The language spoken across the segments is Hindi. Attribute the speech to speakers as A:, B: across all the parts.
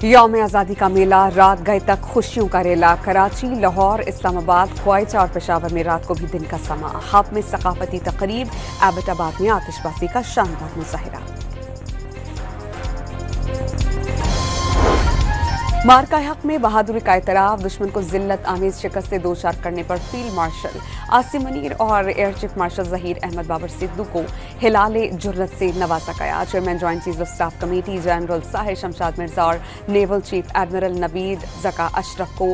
A: यौम आज़ादी का मेला रात गए तक खुशियों का रेला। कराची, लाहौर, इस्लामाबाद, क्वेत और पेशावर में रात को भी दिन का समा। हब में सकाफती तकरीब, एबटाबाद में आतिशबाजी का शानदार मुजाहिरा। मार्का हक में बहादुरी का एतराफ, दुश्मन को जिल्लत आमेज शिकस्त से दो चार करने पर फील्ड मार्शल आसिम मुनीर और air chief marshal Zaheer Ahmed Babar Sidhu को हिलाले जुर्रत से नवाजा गया। Chairman joint chief of staff committee general Sahir Shamshad Mirza और नेवल चीफ एडमिरल नवीद जका अशरफ को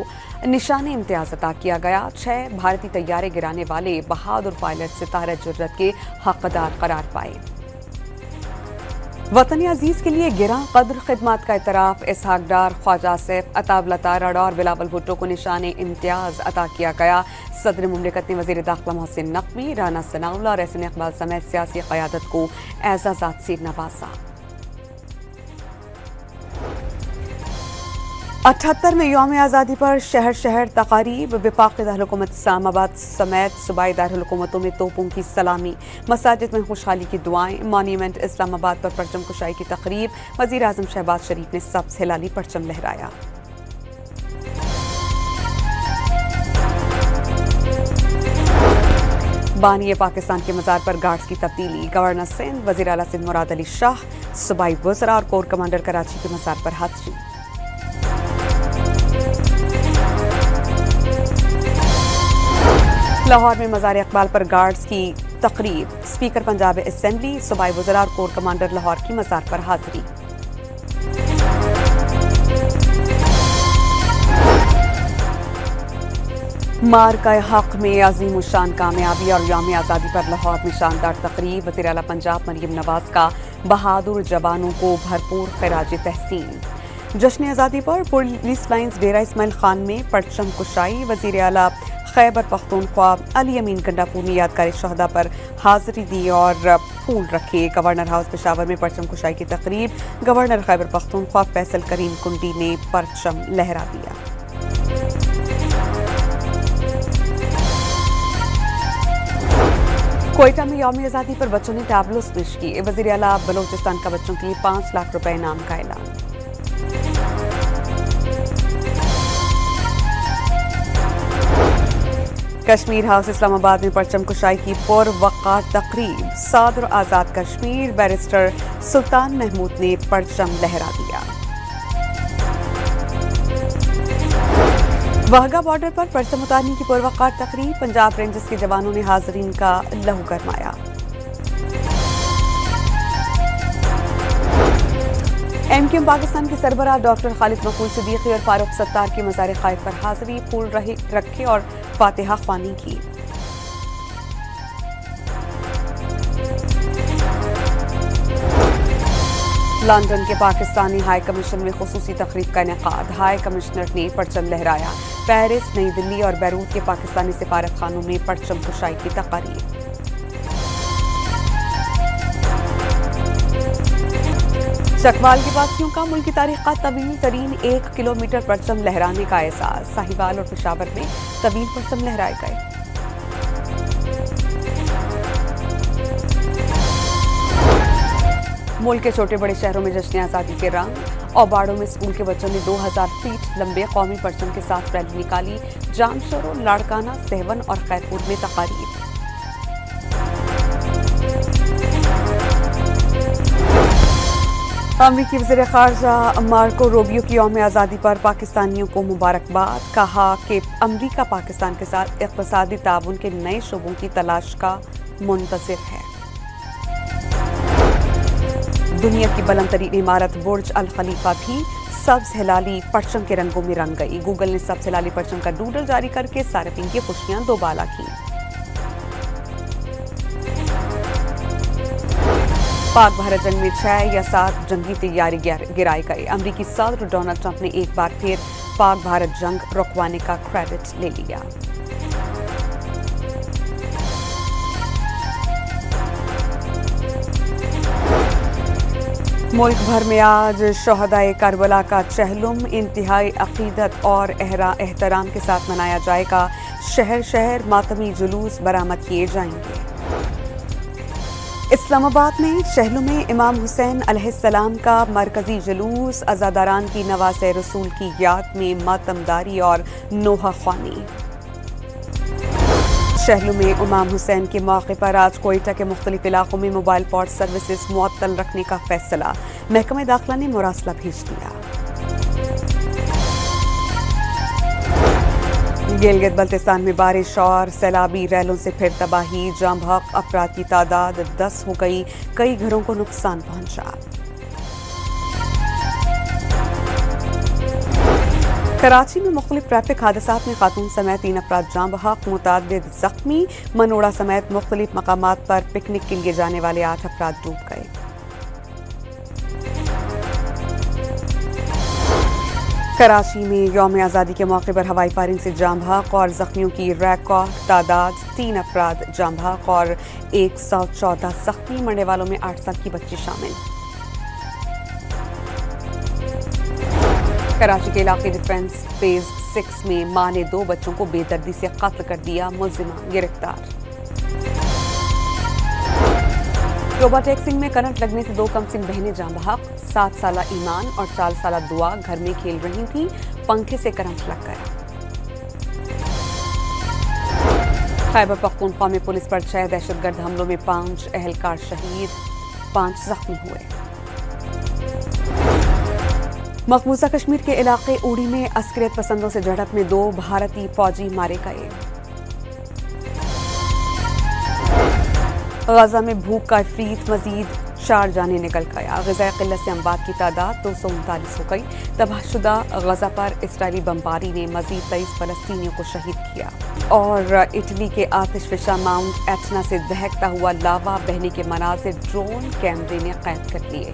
A: निशान इम्तियाज अता किया गया। 6 भारतीय तैयारे गिराने वाले बहादुर पायलट सितारा जुर्रत के हकदार करार पाए। वतन अजीज के लिए गिरा कद्र खिदमात का एतराफ, इसहाक डार, ख्वाजा सैफ, अतावलता रडा और बिलावल भुट्टो को निशान इम्तियाज अता किया गया। सदर मुमलिकत ने वजीर दाखिला मोहसिन नकवी, राना सनाउल्लाह और एहसन इकबाल समेत सियासी क़यादत को एजाज़ात से नवाजा। 78वें यौम आज़ादी पर शहर शहर तकारीब, विफाक़ी दारुल-हुकूमत इस्लामाबाद समेत सूबाई दारुल-हुकूमतों में तोपों की सलामी, मसाजिद में खुशहाली की दुआएं, मॉन्यूमेंट इस्लामाबाद पर परचम कुशाई की तकरीब। वज़ीर आज़म शहबाज शरीफ ने सब्ज़ हिलाली परचम लहराया। बानी पाकिस्तान के मज़ार पर गार्ड्स की तब्दीली, गवर्नर सिंध, वज़ीर आला सिंध मुराद अली शाह, सूबाई वज़रा और कोर कमांडर कराची के मज़ार पर हाजिरी। लाहौर में मज़ार इकबाल पर गार्ड्स की तकरीब, स्पीकर पंजाब असेंबली, सूबाई वज़रा और कोर कमांडर लाहौर की मज़ार पर हाजिरी। मार्का हक में अजीम शान कामयाबी और यौम आज़ादी पर लाहौर में शानदार तकरीब, वज़ीर आला पंजाब मरियम नवाज का बहादुर जवानों को भरपूर खिराज तहसीन। जश्न आज़ादी पर पुलिस लाइन्स डेरा इस्माइल खान में परचम कुशाई, वज़ीर आला खैबर पख्तूनख्वा अली अमीन गंडापुर ने यादगार शहदा पर हाजिरी दी और फूल रखे। गवर्नर हाउस पेशावर में परचम कुशाई की तकरीब, गवर्नर खैबर पख्तूनख्वा फैसल करीम कुंडी ने परचम लहरा दिया। कोयटा में यौम आज़ादी पर बच्चों ने टैबलोस पेश किए, वज़ीर आला बलोचिस्तान का बच्चों के लिए 5 लाख रुपए इनाम का ऐलान। कश्मीर हाउस इस्लामाबाद में परचम कुशाई की पुरवक़ार तकरीब, सादर आज़ाद कश्मीर बैरिस्टर सुल्तान महमूद ने परचम लहरा दिया। वाहगा बॉर्डर पर परचम उतारने की पुरवक़ार तकरीब, पंजाब रेंजर्स के जवानों ने हाज़रीन का लहू गरमाया। एमक्यूएम पाकिस्तान के सरबराह डॉक्टर खालिद मकबूल सिद्दीकी और फारूक सत्तार की मज़ार क़ायद पर हाज़री, फूल रखे और फातिहा ख्वानी की। लंदन के पाकिस्तानी हाई कमीशन में खुसूसी तकरीब का इनेकाद, हाई कमिश्नर ने परचम लहराया। पेरिस, नई दिल्ली और बैरूत के पाकिस्तानी सिफारत खानों में परचम कुशाई की तकारीब। चकवाल के वासियों का मुल्क की तारीख का तवील तरीन 1 किलोमीटर परचम लहराने का एहसास, साहिवाल और पेशावर में तवील परचम लहराए गए। मुल्क के छोटे बड़े शहरों में जश्न आज़ादी के रंग, औबाड़ों में स्कूल के बच्चों ने 2000 फीट लंबे कौमी परचम के साथ रैली निकाली। जामशोरो, लाड़काना, सहवन और खैरपुर में तकारीब। अमरीकी वज़ीर ख़ारजा मार्को रूबियो की यौम आज़ादी पर पाकिस्तानियों को मुबारकबाद, कहा कि अमरीका पाकिस्तान के साथ इक़्तिसादी ताउन के नए शोबों की तलाश का मुंतज़िर है। दुनिया की बुलंद तरीन इमारत बुर्ज अल खलीफा भी सब्ज़ हिलाली परचम के रंगों में रंग गई। गूगल ने सब्ज़ हिलाली परचम का डूडल जारी करके सार्फिन की खुशियां दोबाला की। पाक भारत जंग में 6 या 7 जंगी तैयारी गिराई गई। अमरीकी सदर डोनाल्ड ट्रंप ने एक बार फिर पाक भारत जंग रुकवाने का क्रेडिट ले लिया। मुल्क भर में आज शोहदाए करबला का चहलुम इंतहाई अकीदत और एहतराम के साथ मनाया जाएगा। शहर शहर मातमी जुलूस बरामद किए जाएंगे। इस्लामाबाद में शहरों में इमाम हुसैन अलैहिस्सलाम का मरकजी जुलूस, अज़ादारान की नवासे रसूल की याद में मातमदारी और नोहा ख्वानी। शहरों में इमाम हुसैन के मौके पर आज कोयटा के मुख्तलिफ इलाकों में मोबाइल पॉड सर्विसेज मुअत्तल रखने का फैसला, महकमा दाखिला ने मुरासला भेज दिया। गिलगित बल्तिस्तान में बारिश और सैलाबी रैलों से फिर तबाही, जाम बहक अफराद की तादाद 10 हो गई, कई घरों को नुकसान पहुंचा। कराची में मुख्तलिफ ट्रैफिक हादसात में खातून समेत 3 अफराद जाम बहक, मुतअद्दिद जख्मी। मनोड़ा समेत मुख्तलिफ मकामात पर पिकनिक के लिए जाने वाले 8 अफराद डूब गए। कराची में यौम आज़ादी के मौके पर हवाई फायरिंग से जाम बहक और जख्मियों की रिकॉर्ड तादाद 3 अफराद जाम बहक और 114 जख्मी, मरने वालों में 8 साल की बच्ची शामिल। कराची के इलाके डिफेंस फेज 6 में मां ने 2 बच्चों को बेदर्दी से कत्ल कर दिया, मुल्जिमा गिरफ्तार। रोबोटैक्सिंग में करंट लगने से 2 कमसिन बहनें जाम बहक, 7 साला ईमान और 4 साला दुआ घर में खेल रही थी, पंखे से करंट लग गया। खैबर पख्तूनख्वा में पुलिस पर 6 दहशतगर्द हमलों में 5 अहलकार शहीद, 5 जख्मी हुए। मकबूजा कश्मीर के इलाके उड़ी में अस्करियत पसंदों से झड़प में 2 भारतीय फौजी मारे गए। गजा में भूख का इफरीत, मजीद 4 जाने निकल गया। ग़िज़ाई क़िल्लत से अमवात की तादाद 239 हो गई। तबाहशुदा गजा पर इसराइली बमबारी ने मजीद 23 फ़लस्तीनियों को शहीद किया। और इटली के आतिशफशा माउंट एटना से दहकता हुआ लावा बहने के मनाज़िर ड्रोन कैमरे ने कैद कर लिए।